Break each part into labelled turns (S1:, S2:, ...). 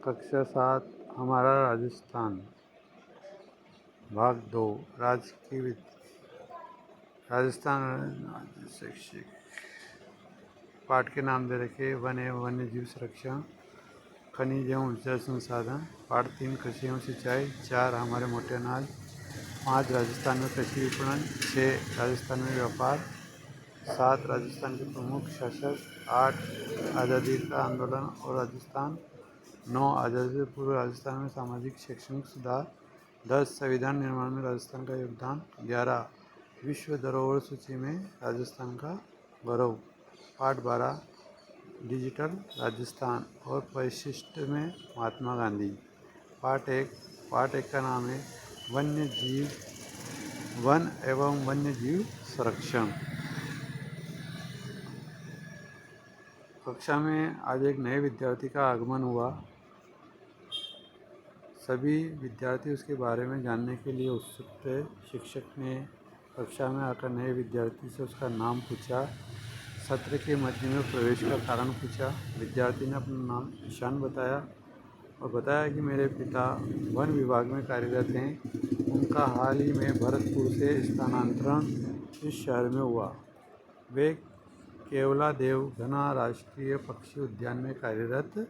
S1: कक्षा 7 हमारा राजस्थान भाग 2 राजस्थान राज्य शैक्षिक पाठ के नाम दे रखे वन एवं वन्य जीव संरक्षण, खनिज एवं ऊर्जा संसाधन। पाठ 3 कृषि एवं सिंचाई। 4 हमारे मोटे अनाज। 5 राजस्थान में कृषि विपणन। 6 राजस्थान में व्यापार। 7 राजस्थान के प्रमुख शासक। 8 आज़ादी का आंदोलन और राजस्थान। 9 आज़ादी से पूर्व राजस्थान में सामाजिक शैक्षणिक सुधार। 10 संविधान निर्माण में राजस्थान का योगदान। 11 विश्व धरोहर सूची में राजस्थान का गौरव। पाठ 12 डिजिटल राजस्थान और परिशिष्ट में महात्मा गांधी। पाठ 1 का नाम है वन्य जीव वन एवं वन्य जीव संरक्षण। कक्षा में आज एक नए विद्यार्थी का आगमन हुआ। सभी विद्यार्थी उसके बारे में जानने के लिए उत्सुक थे। शिक्षक ने कक्षा में आकर नए विद्यार्थी से उसका नाम पूछा। सत्र के मध्य में प्रवेश का कारण पूछा। विद्यार्थी ने अपना नाम ईशान बताया और बताया कि मेरे पिता वन विभाग में कार्यरत हैं। उनका हाल ही में भरतपुर से स्थानांतरण इस शहर में हुआ। वे केवलादेव घना राष्ट्रीय पक्षी उद्यान में कार्यरत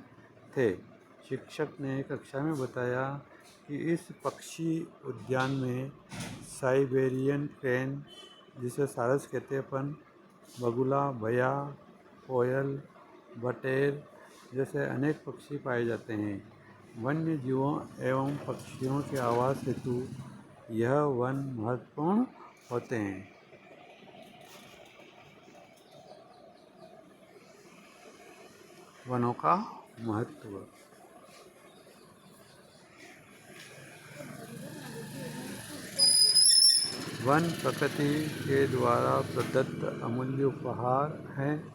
S1: थे। शिक्षक ने कक्षा में बताया कि इस पक्षी उद्यान में साइबेरियन क्रेन, जिसे सारस कहते हैं, बगुला, भैया, कोयल, बटेर जैसे अनेक पक्षी पाए जाते हैं। वन्य जीवों एवं पक्षियों के आवास हेतु यह वन महत्वपूर्ण होते हैं। वनों का महत्व। वन प्रकृति के द्वारा प्रदत्त अमूल्य उपहार हैं।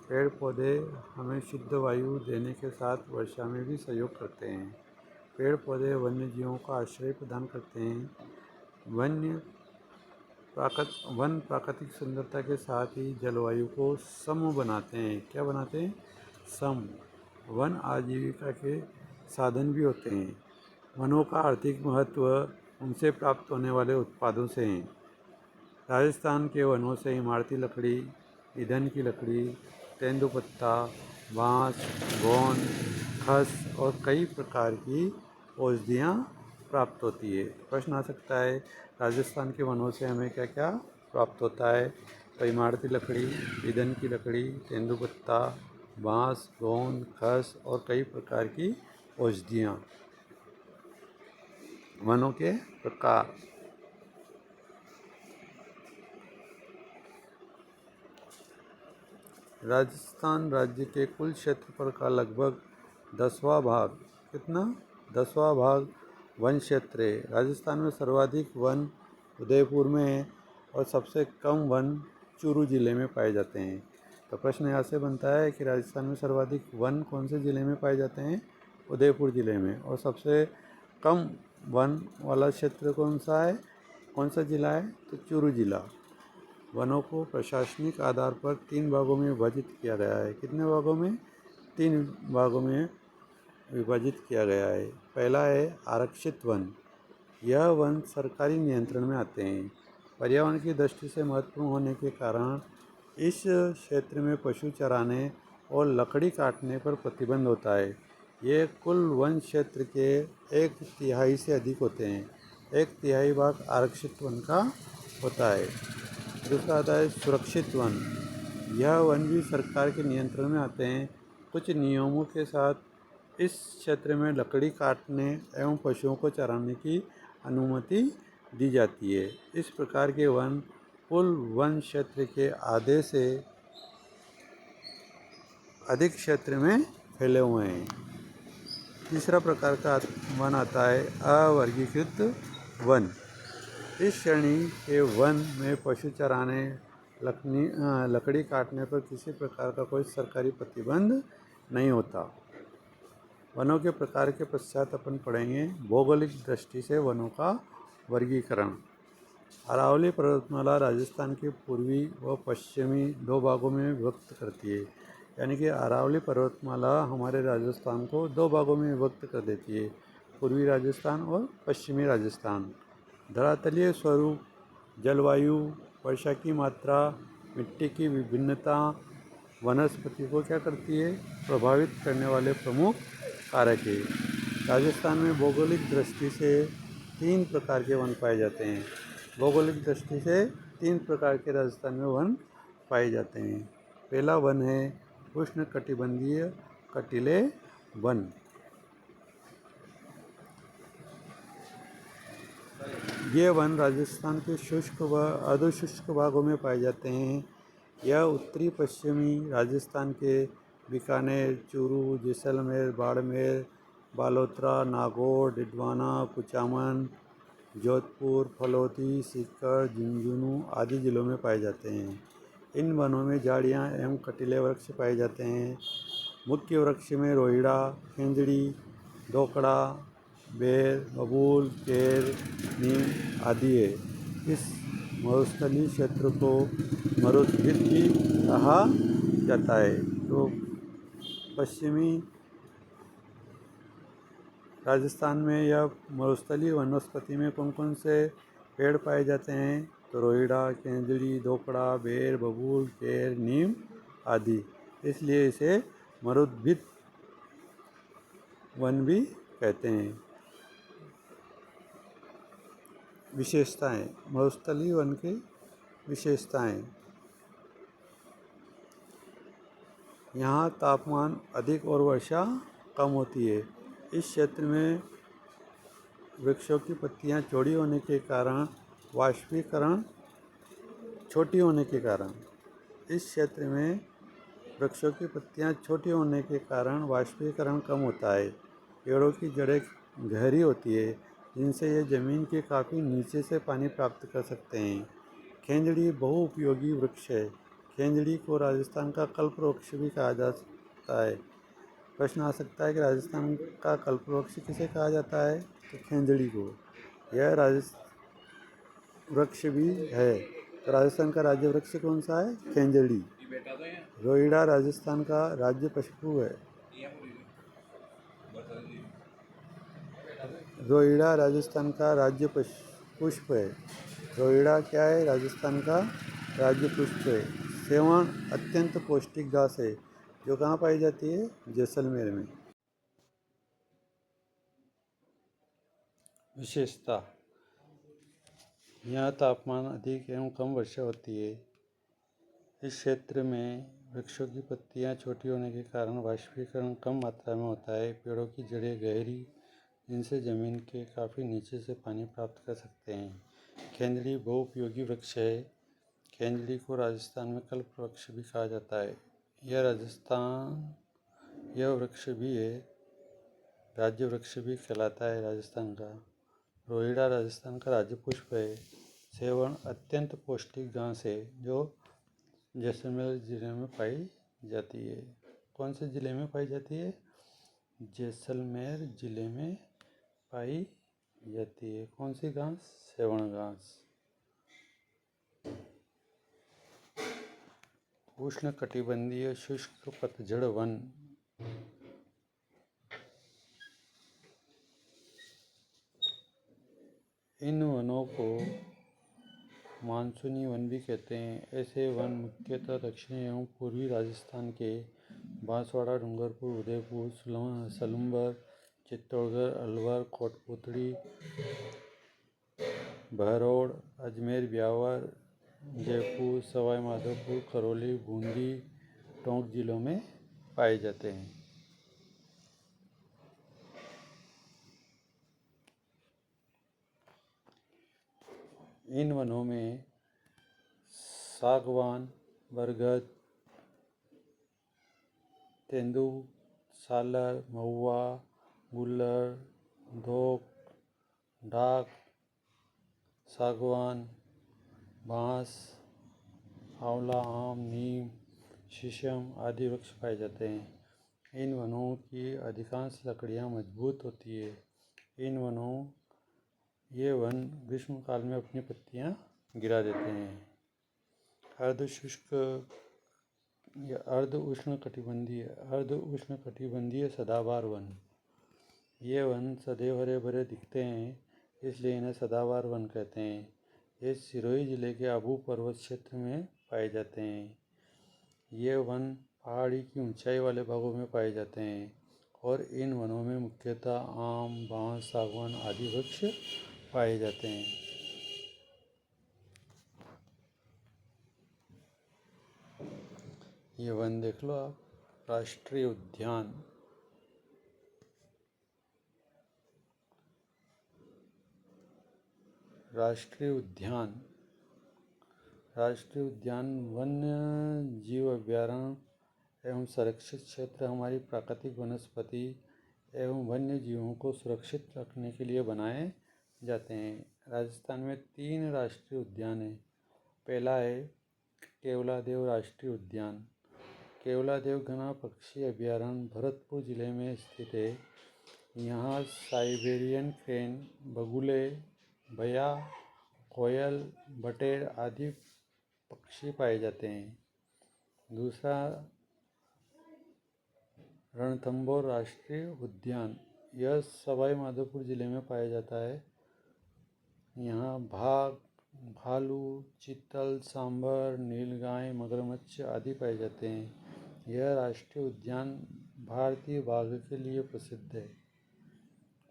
S1: पेड़ पौधे हमें शुद्ध वायु देने के साथ वर्षा में भी सहयोग करते हैं। पेड़ पौधे वन्य जीवों का आश्रय प्रदान करते हैं। वन प्राकृतिक सुंदरता के साथ ही जलवायु को सम बनाते हैं। क्या बनाते हैं? सम। वन आजीविका के साधन भी होते हैं। वनों का आर्थिक महत्व उनसे प्राप्त होने वाले उत्पादों से हैं। राजस्थान के वनों से इमारती लकड़ी, ईंधन की लकड़ी, तेंदुपत्ता, बांस, गोंद, खस और कई प्रकार की औषधियाँ प्राप्त होती है। प्रश्न आ सकता है राजस्थान के वनों से हमें क्या क्या प्राप्त होता है? तो इमारती लकड़ी, ईंधन की लकड़ी, तेंदुपत्ता, बांस, गोंद, खस और कई प्रकार की औषधियाँ। वनों के प्रकार। राजस्थान राज्य के कुल क्षेत्रफल का लगभग 10वां भाग, कितना? 10वां भाग वन क्षेत्र है। राजस्थान में सर्वाधिक वन उदयपुर में है और सबसे कम वन चूरू जिले में पाए जाते हैं। तो प्रश्न यहाँ से बनता है कि राजस्थान में सर्वाधिक वन कौन से जिले में पाए जाते हैं? उदयपुर जिले में। और सबसे कम वन वाला क्षेत्र कौन सा है? कौन सा जिला है? तो चूरू जिला। वनों को प्रशासनिक आधार पर 3 भागों में विभाजित किया गया है। कितने भागों में? 3 भागों में विभाजित किया गया है। पहला है आरक्षित वन। यह वन सरकारी नियंत्रण में आते हैं। पर्यावरण की दृष्टि से महत्वपूर्ण होने के कारण इस क्षेत्र में पशु चराने और लकड़ी काटने पर प्रतिबंध होता है। ये कुल वन क्षेत्र के 1/3 से अधिक होते हैं। 1/3 भाग आरक्षित वन का होता है। दूसरा आता है सुरक्षित वन। यह वन भी सरकार के नियंत्रण में आते हैं। कुछ नियमों के साथ इस क्षेत्र में लकड़ी काटने एवं पशुओं को चराने की अनुमति दी जाती है। इस प्रकार के वन कुल वन क्षेत्र के आधे से अधिक क्षेत्र में फैले हुए हैं। तीसरा प्रकार का वन आता है अवर्गीकृत वन। इस श्रेणी के वन में पशु चराने, लकड़ी काटने पर किसी प्रकार का कोई सरकारी प्रतिबंध नहीं होता। वनों के प्रकार के पश्चात अपन पढ़ेंगे भौगोलिक दृष्टि से वनों का वर्गीकरण। अरावली पर्वतमाला राजस्थान के पूर्वी व पश्चिमी 2 भागों में विभक्त करती है। यानी कि अरावली पर्वतमाला हमारे राजस्थान को दो भागों में विभक्त कर देती है, पूर्वी राजस्थान और पश्चिमी राजस्थान। धरातलीय स्वरूप, जलवायु, वर्षा की मात्रा, मिट्टी की विभिन्नता वनस्पति को क्या करती है, प्रभावित करने वाले प्रमुख कारक है। राजस्थान में भौगोलिक दृष्टि से 3 प्रकार के वन पाए जाते हैं। भौगोलिक दृष्टि से 3 प्रकार के राजस्थान में वन पाए जाते हैं। पहला वन है उष्णकटिबंधीय कटीले वन। ये वन राजस्थान के शुष्क व अर्धशुष्क भागों में पाए जाते हैं। यह उत्तरी पश्चिमी राजस्थान के बीकानेर, चूरू, जैसलमेर, बाड़मेर, बालोतरा, नागौर, डिडवाना, कुचामन, जोधपुर, फलौदी, सीकर, झुंझुनू आदि जिलों में पाए जाते हैं। इन वनों में झाड़ियाँ एवं कटीले वृक्ष पाए जाते हैं। मुख्य वृक्ष में रोहिड़ा, खेंजड़ी, दोकड़ा, बेर, बबूल, केर, नीम आदि है। इस मरुस्थलीय क्षेत्र को मरुद्भिद भी कहा जाता है। तो पश्चिमी राजस्थान में या मरुस्थलीय वनस्पति में कौन कौन से पेड़ पाए जाते हैं, तो रोहिड़ा, केंजड़ी, दोकड़ा, बेर, बबूल, केर, नीम आदि। इसलिए इसे मरुद्भिद वन भी कहते हैं। विशेषताएं, मरुस्थलीय वन की विशेषताएं। यहाँ तापमान अधिक और वर्षा कम होती है। इस क्षेत्र में वृक्षों की पत्तियाँ चौड़ी होने के कारण वाष्पीकरण छोटी होने के कारण इस क्षेत्र में वृक्षों की पत्तियाँ छोटी होने के कारण वाष्पीकरण कम होता है। पेड़ों की जड़ें गहरी होती है, जिनसे ये ज़मीन के काफ़ी नीचे से पानी प्राप्त कर सकते हैं। खेंजड़ी बहुउपयोगी वृक्ष है। खेंजड़ी को राजस्थान का कल्पवृक्ष भी कहा जाता है। प्रश्न आ सकता है कि राजस्थान का कल्पवृक्ष किसे कहा जाता है, तो खेंजड़ी को। यह वृक्ष भी है। तो राजस्थान का राज्य वृक्ष कौन सा है, खेंजड़ी। रोहिड़ा राजस्थान का राज्य पुष्प है। रोहिड़ा राजस्थान का राज्य पुष्प है। रोहिड़ा क्या है, राजस्थान का राज्य पुष्प है। सेवण अत्यंत पौष्टिक घास है, जो कहाँ पाई जाती है, जैसलमेर में। विशेषता, यहाँ तापमान अधिक एवं कम वर्षा होती है। इस क्षेत्र में वृक्षों की पत्तियाँ छोटी होने के कारण वाष्पीकरण कम मात्रा में होता है। पेड़ों की जड़ें गहरी, जिनसे ज़मीन के काफ़ी नीचे से पानी प्राप्त कर सकते हैं। खेंजड़ी बहुउपयोगी वृक्ष है। खेंजड़ी को राजस्थान में कल्पवृक्ष भी कहा जाता है। यह वृक्ष भी है, राज्य वृक्ष भी कहलाता है राजस्थान का। रोहिड़ा राजस्थान का राज्य पुष्प है। सेवण अत्यंत पौष्टिक घास है, जो जैसलमेर जिले में पाई जाती है। कौन से जिले में पाई जाती है, जैसलमेर जिले में पाई जाती है। कौन सी घास, सेवण घास। उष्णकटिबंधीय शुष्क पतझड़ वन। इन वनों को मानसूनी वन भी कहते हैं। ऐसे वन मुख्यतः दक्षिणी एवं पूर्वी राजस्थान के बांसवाड़ा, डूंगरपुर, उदयपुर, सलूंबर, चित्तौड़गढ़, अलवर, कोटपुतली, बहरौड़, अजमेर, ब्यावर, जयपुर, सवाई माधोपुर, करौली, बूंदी, टोंक जिलों में पाए जाते हैं। इन वनों में सागवान, बरगद, तेंदू, सालर, महुआ, गुल्लर, धोक, ढाक, सागवान, बांस, आंवला, आम, नीम, शीशम आदि वृक्ष पाए जाते हैं। इन वनों की अधिकांश लकड़ियाँ मजबूत होती है। ये वन ग्रीष्मकाल में अपनी पत्तियाँ गिरा देते हैं। अर्धशुष्क ये अर्ध उष्ण कटिबंधीय सदाबहार वन। ये वन सदैव हरे भरे दिखते हैं, इसलिए इन्हें सदाबहार वन कहते हैं। ये सिरोही जिले के आबू पर्वत क्षेत्र में पाए जाते हैं। ये वन पहाड़ी की ऊंचाई वाले भागों में पाए जाते हैं और इन वनों में मुख्यतः आम, बांस, सागवान आदि वृक्ष पाए जाते हैं। ये वन देख लो आप। राष्ट्रीय उद्यान, राष्ट्रीय उद्यान, राष्ट्रीय उद्यान वन्य जीव अभयारण्य एवं संरक्षित क्षेत्र हमारी प्राकृतिक वनस्पति एवं वन्य जीवों को सुरक्षित रखने के लिए बनाए जाते हैं। राजस्थान में 3 राष्ट्रीय उद्यान हैं। पहला है केवलादेव राष्ट्रीय उद्यान। केवलादेव घना पक्षी अभयारण्य भरतपुर जिले में स्थित है। यहाँ साइबेरियन क्रेन, बगुले, भैया, कोयल, बटेर आदि पक्षी पाए जाते हैं। दूसरा रणथंभौर राष्ट्रीय उद्यान, यह सवाई माधोपुर जिले में पाया जाता है। यहाँ बाघ, भालू, चीतल, सांभर, नीलगाय, मगरमच्छ आदि पाए जाते हैं। यह राष्ट्रीय उद्यान भारतीय बाघ के लिए प्रसिद्ध है।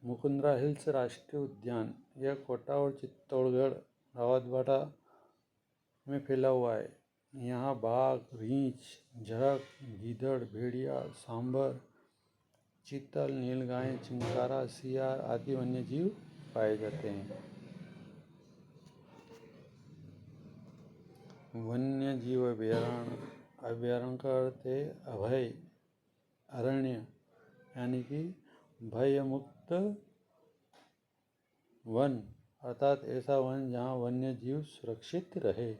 S1: मुकुंदरा हिल्स राष्ट्रीय उद्यान, यह कोटा और चित्तौड़गढ़ रावतबाड़ा में फैला हुआ है। यहाँ बाघ, रींछ, झरक, गीदड़, भेड़िया, सांभर, चीतल, नीलगाय, चिंकारा, सियार आदि वन्यजीव पाए जाते हैं। वन्य जीव अभयारण्य, अभयारण्य का अर्थ है अभय अरण्य, यानी कि भय मुक्त वन, अर्थात ऐसा वन जहाँ वन्य जीव सुरक्षित रहे।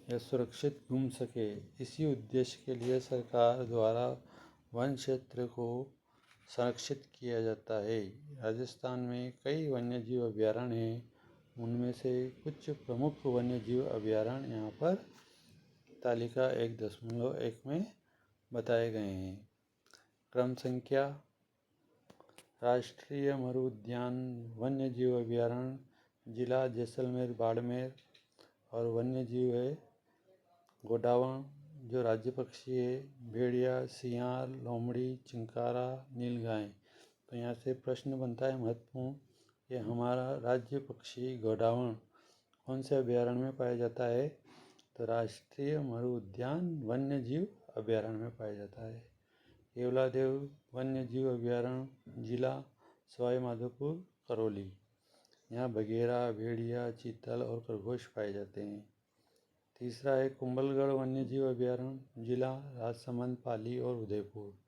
S1: या सुरक्षित घूम सके। इसी उद्देश्य के लिए सरकार द्वारा वन क्षेत्र को संरक्षित किया जाता है। राजस्थान में कई वन्यजीव अभयारण्य हैं। उनमें से कुछ प्रमुख वन्यजीव अभयारण्य यहाँ पर तालिका 1.1 में बताए गए हैं। क्रम संख्या: राष्ट्रीय मरु उद्यान वन्यजीव अभयारण्य जिला जैसलमेर बाड़मेर, और वन्यजीव है गोडावण जो राज्य पक्षी है, भेड़िया, सियार, लोमड़ी, चिंकारा, नीलगाय। तो यहाँ से प्रश्न बनता है महत्वपूर्ण, कि हमारा राज्य पक्षी गोडावण कौन से अभयारण्य में पाया जाता है? तो राष्ट्रीय मरु उद्यान वन्यजीव अभयारण्य में पाया जाता है। केवलादेव वन्यजीव अभयारण्य जिला सवाई माधोपुर करौली, यहाँ बघेरा, भेड़िया, चीतल और खरगोश पाए जाते हैं। तीसरा है कुंभलगढ़ वन्यजीव अभयारण्य जिला राजसमंद, पाली और उदयपुर,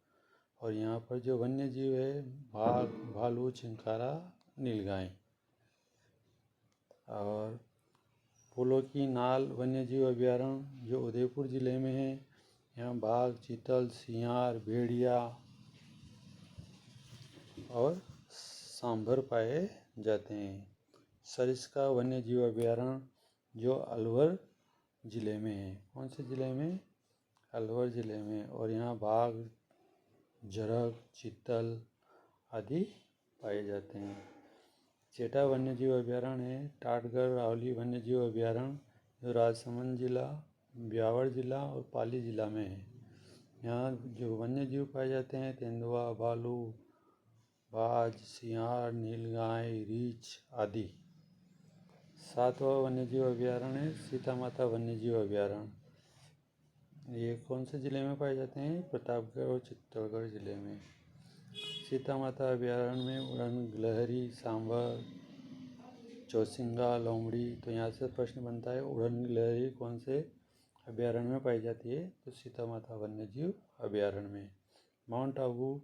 S1: और यहाँ पर जो वन्यजीव है बाघ, भालू, चिंकारा, नीलगाय। और फूलों की नाल वन्यजीव अभयारण्य जो उदयपुर जिले में है, यहाँ बाघ, चीतल, सियार, भेड़िया और सांभर पाए जाते हैं। सरिस्का वन्यजीव अभयारण्य जो अलवर जिले में है। कौन से जिले में? अलवर जिले में, और यहाँ बाघ, झरक, चीतल आदि पाए जाते हैं। चेटा वन्यजीव अभयारण्य है टाटगढ़ रावली वन्यजीव अभयारण्य जो राजसमंद जिला, ब्यावर जिला और पाली जिला में है। यहाँ जो वन्यजीव पाए जाते हैं तेंदुआ, भालू, बाज, सियार, नीलगाय, रीछ आदि। 7वां वन्यजीव अभयारण्य है सीता माता वन्यजीव अभयारण्य। ये कौन से ज़िले में पाए जाते हैं? प्रतापगढ़ और चित्तौड़गढ़ ज़िले में। सीता माता अभयारण्य में उड़न गिलहरी, सांभर, चौसिंगा, लोमड़ी। तो यहाँ से प्रश्न बनता है उड़न गिलहरी कौन से अभयारण्य में पाई जाती है? तो सीता माता वन्यजीव अभयारण्य में। माउंट आबू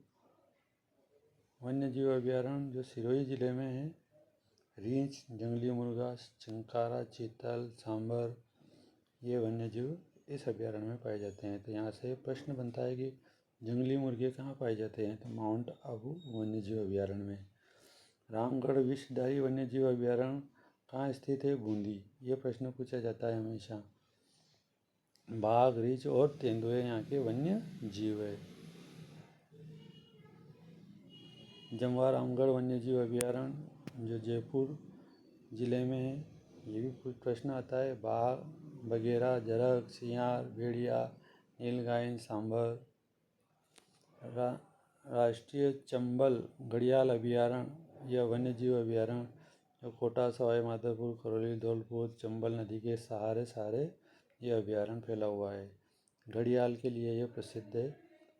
S1: वन्यजीव अभयारण्य जो सिरोही जिले में है, रींछ, जंगली मुर्गा, चिंकारा, चीतल, सांभर ये वन्यजीव इस अभयारण्य में पाए जाते हैं। तो यहाँ से प्रश्न बनता है कि जंगली मुर्गे कहाँ पाए जाते हैं? तो माउंट आबू वन्यजीव अभयारण्य में। रामगढ़ विषधारी वन्यजीव अभयारण्य कहाँ स्थित है बूंदी? ये प्रश्न पूछा जाता है हमेशा। बाघ, रीछ और तेंदुए यहाँ के वन्य जीव है। जमवा रामगढ़ वन्यजीव अभयारण्य जो जयपुर ज़िले में है, ये भी कुछ प्रश्न आता है। बाघ, बगेरा, जरग, सियार, भेड़िया, नीलगाय, सांभर। राष्ट्रीय चंबल घड़ियाल अभयारण्य यह वन्यजीव अभयारण्य जो कोटा, सवाई माधोपुर, करौली, धौलपुर, चंबल नदी के सहारे यह अभयारण्य फैला हुआ है। घड़ियाल के लिए यह प्रसिद्ध है।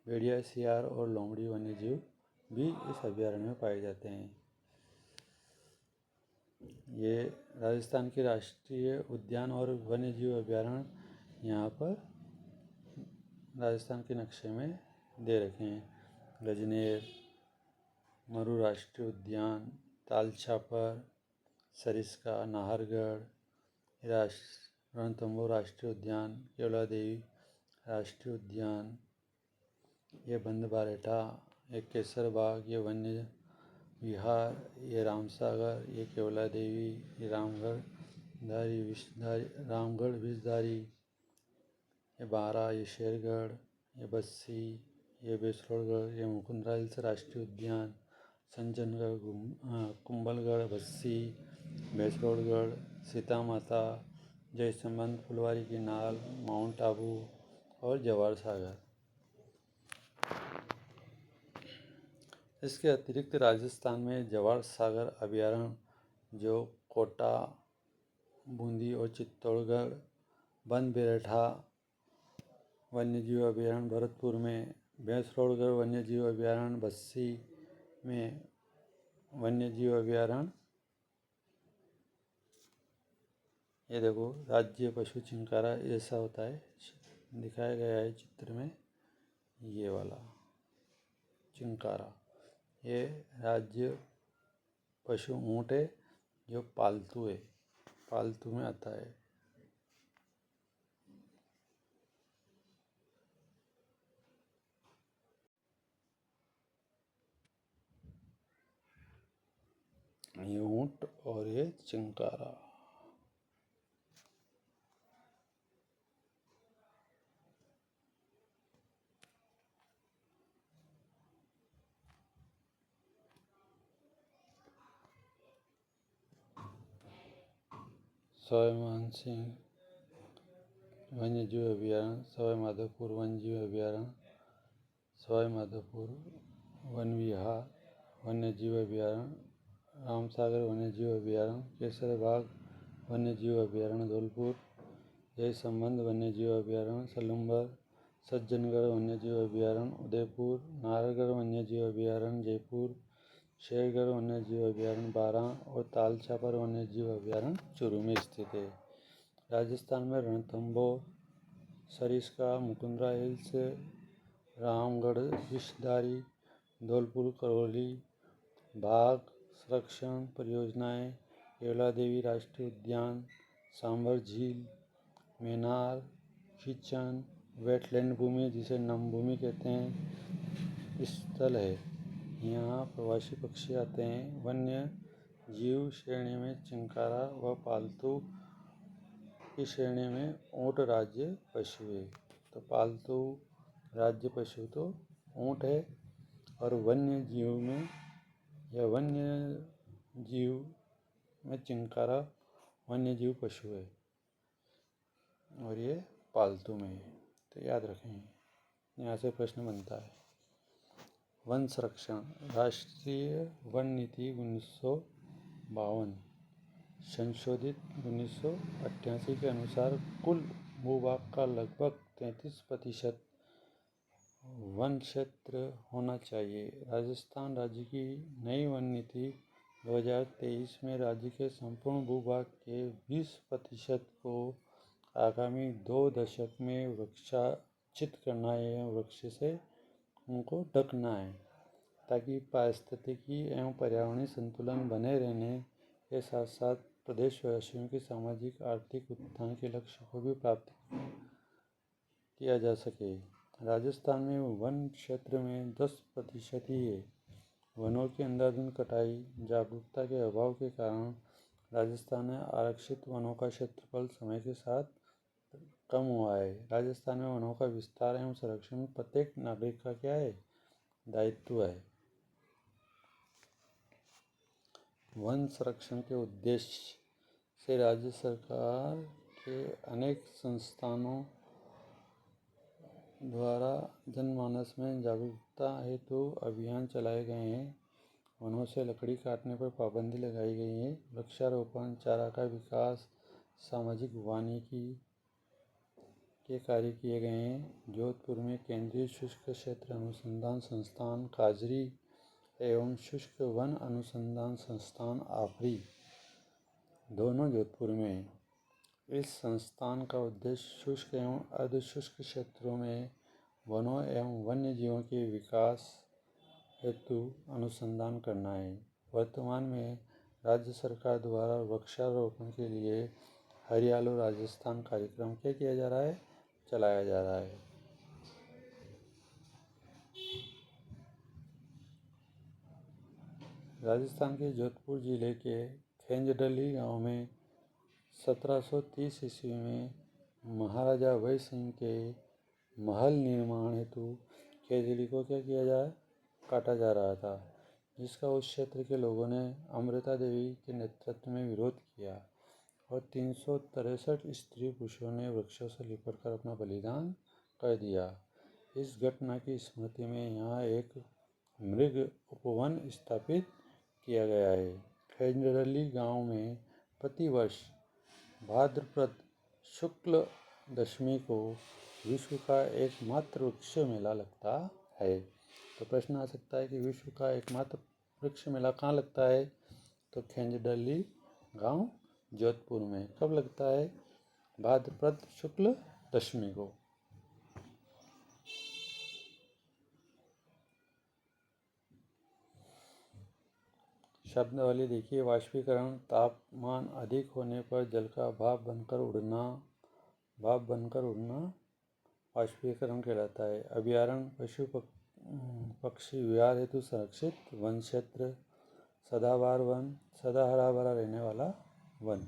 S1: भेड़िया, सियार और लोमड़ी वन्यजीव भी इस अभयारण्य में पाए जाते हैं। ये राजस्थान के राष्ट्रीय उद्यान और वन्यजीव अभयारण्य यहाँ पर राजस्थान के नक्शे में दे रखे हैं। गजनेर, मरू राष्ट्रीय उद्यान, तालछापर, सरिस्का, नाहरगढ़ रणथंभौर राष्ट्रीय उद्यान, केवला देवी राष्ट्रीय उद्यान, ये बंदबारेठा, ये केसर बाग, ये वन्य विहार, ये रामसागर, ये केवला देवी, ये रामगढ़ विषधारी, ये बारा, ये शेरगढ़, ये बस्सी, ये बेसरोड़गढ़, ये मुकुंदरा हिल्स राष्ट्रीय उद्यान, संजनगढ़, कुंभलगढ़, बस्सी, बेसरोड़गढ़, सीता माता, जयसमंद, फुलवारी की नाल, माउंट आबू और जवाहर सागर। इसके अतिरिक्त राजस्थान में जवाहर सागर अभयारण्य जो कोटा, बूंदी और चित्तौड़गढ़, बंदबेरठा वन्यजीव अभयारण्य भरतपुर में, बेसरोड़गढ़ वन्यजीव अभयारण्य बस्सी में वन्यजीव अभयारण्य। ये देखो राज्य पशु चिंकारा ऐसा होता है, दिखाया गया है चित्र में। ये वाला चिंकारा ये राज्य पशु ऊँट है जो पालतू है, पालतू में आता है। ये ऊँट और ये चिंकारा। सवाई मानसिंह वन्यजीव अभयारण्य, सवाई माधोपुर वन्यजीव अभयारण्य, सवाई माधोपुर वन विहार वन्यजीव अभयारण्य, रामसागर वन्यजीव अभयारण्य, केसर बाग वन्यजीव अभयारण्य धौलपुर, जयसंबंध वन्यजीव अभयारण्य सलूम्बर, सज्जनगढ़ वन्यजीव अभयारण्य उदयपुर, नाहरगढ़ वन्यजीव अभयारण्य जयपुर, शेरगढ़ वन्यजीव अभयारण्य बारा और तालछापर वन्यजीव अभयारण्य चूरू में स्थित है। राजस्थान में रणथंभौर, सरिस्का, मुकुंदरा हिल्स, रामगढ़ विषधारी, धौलपुर, करौली बाघ संरक्षण परियोजनाएं, केवला देवी राष्ट्रीय उद्यान, सांभर झील, मेनार, खीचन वेटलैंड भूमि जिसे नमभूमि कहते हैं स्थल है। यहाँ प्रवासी पक्षी आते हैं। वन्य जीव श्रेणी में चिंकारा व पालतू की श्रेणी में ऊँट राज्य पशु है। तो पालतू राज्य पशु तो ऊँट है और वन्य जीव में या वन्य जीव में चिंकारा वन्य जीव पशु है और ये पालतू में है। तो याद रखें, यहाँ से प्रश्न बनता है। वन संरक्षण राष्ट्रीय वन नीति 1952 संशोधित 1988 के अनुसार कुल भूभाग का लगभग 33% वन क्षेत्र होना चाहिए। राजस्थान राज्य की नई वन नीति 2023 में राज्य के संपूर्ण भूभाग के 20% को आगामी 2 दशक में वृक्षाच्छित करना है एवं वृक्ष से उनको ढकना है ताकि पारिस्थितिकी एवं पर्यावरणीय संतुलन बने रहने के साथ साथ प्रदेशवासियों के सामाजिक आर्थिक उत्थान के लक्ष्य को भी प्राप्त किया जा सके। राजस्थान में वन क्षेत्र में 10% ही है। वनों की अंधाधुंध कटाई, जागरूकता के अभाव के कारण राजस्थान में आरक्षित वनों का क्षेत्रफल समय के साथ कम हुआ है। राजस्थान में वनों का विस्तार एवं संरक्षण प्रत्येक नागरिक का क्या है? दायित्व है। वन संरक्षण के उद्देश्य से राज्य सरकार के अनेक संस्थानों द्वारा जनमानस में जागरूकता हेतु अभियान चलाए गए हैं। वनों से लकड़ी काटने पर पाबंदी लगाई गई है। वृक्षारोपण, चारा का विकास, सामाजिक वानिकी के कार्य किए गए हैं। जोधपुर में केंद्रीय शुष्क क्षेत्र अनुसंधान संस्थान काजरी एवं शुष्क वन अनुसंधान संस्थान आपरी दोनों जोधपुर में हैं। इस संस्थान का उद्देश्य शुष्क एवं अर्धशुष्क क्षेत्रों में वनों एवं वन्य जीवों के विकास हेतु अनुसंधान करना है। वर्तमान में राज्य सरकार द्वारा वृक्षारोपण के लिए हरियालो राजस्थान कार्यक्रम क्या किया जा रहा है? चलाया जा रहा है। राजस्थान के जोधपुर जिले के खेंजडली गांव में 1730 ईस्वी में महाराजा भय सिंह के महल निर्माण हेतु खेजड़ी को क्या किया जाए? काटा जा रहा था, जिसका उस क्षेत्र के लोगों ने अमृता देवी के नेतृत्व में विरोध किया और 363 स्त्री पुरुषों ने वृक्षों से लिपट कर अपना बलिदान कर दिया। इस घटना की स्मृति में यहाँ एक मृग उपवन स्थापित किया गया है। खेजड़ली गांव में प्रतिवर्ष भाद्रपद शुक्ल दशमी को विश्व का एकमात्र वृक्ष मेला लगता है। तो प्रश्न आ सकता है कि विश्व का एकमात्र वृक्ष मेला कहाँ लगता है? तो खेंजडली गांव जोधपुर में। कब लगता है? भाद्रपद शुक्ल दशमी को। शब्दावली देखिए। वाष्पीकरण, तापमान अधिक होने पर जल का भाप बनकर उड़ना वाष्पीकरण कहलाता है। अभयारण्य, पशु पक्षी विहार हेतु संरक्षित वन क्षेत्र। सदाबहार वन, सदा हरा भरा रहने वाला वन।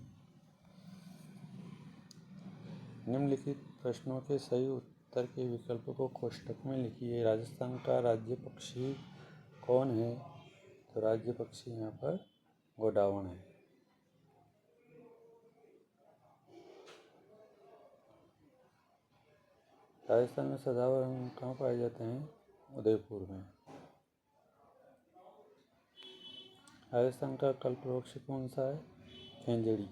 S1: निम्नलिखित प्रश्नों के सही उत्तर के विकल्प को कोष्ठक में लिखिए। राजस्थान का राज्य पक्षी कौन है? तो राज्य पक्षी यहाँ पर गोडावण है। राजस्थान में सदाबहार वन कहाँ पाए जाते हैं? उदयपुर में। राजस्थान का कल्पवृक्ष कौन सा है? खेंजड़ी।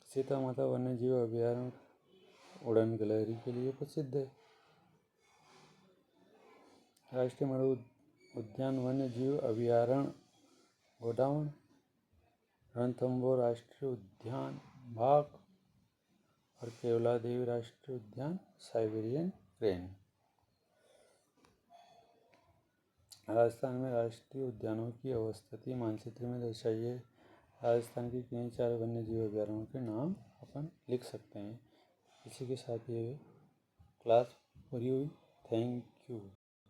S1: सीता माता वन्य जीव अभयारण्य उड़न गिलहरी के लिए प्रसिद्ध है। राष्ट्रीय मणि उद्यान वन्य जीव अभयारण्य गोडावण। रणथंभौर राष्ट्रीय उद्यान बाघ और केवला देवी राष्ट्रीय उद्यान साइबेरियन क्रेन। राजस्थान में राष्ट्रीय उद्यानों की अवस्थिति मानचित्र में दर्शाइए। राजस्थान की किन्हीं 4 वन्य जीव अभयारण्यों के नाम अपन लिख सकते हैं। इसी के साथ ये क्लास पूरी हुई। Thank you.